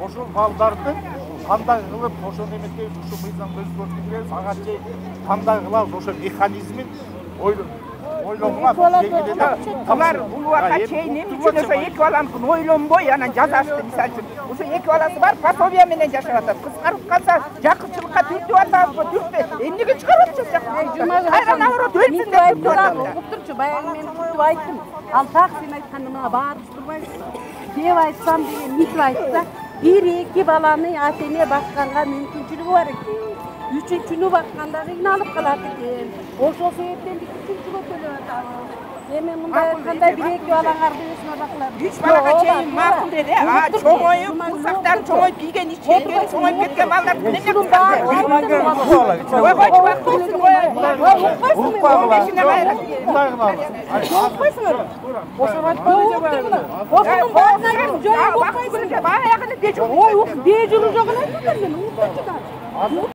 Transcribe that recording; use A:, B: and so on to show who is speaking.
A: ошол балдарды кандай кылып ошол эметке ушу мыйзамды өзгөртүп ага чейин кандай кылабыз ошо механизмин ойлонуңар
B: алар бул убакка чейин эмне үчүн ошо эки баланыкын ойлонбой анан жазашты. Мисалы үчүн ошо эки баласы бар пособие менен жашап атат. Кыскарып калса жакынчылыкка түртүп атабызбы, түртпөй. Эмнеге чыгарып атышат? Кайра наоборот өлсүн деп түртүп атат.
C: Угуп турчу, баягы мен кутуп айттым. Ал так сен айтканда мага баарыбыз турбайбыз. Деп айтсам деген митип айтса, бир-эки баланы ата-эне бакканга мүмкүнчүлүгү бар экен. Үчүнчүнү бакканда кыйналып калат экен. Ошол себептен биз үчүнчүгө төлөп атабыз. Эми мындай айтканда бир-эки балаңарды өзүнө бакылап.
B: 3 балага чейин макул деди. Чоңоюп, курсактар чоңоюп кийген ичкен, чоңоюп кеткен балдар эмне кылды?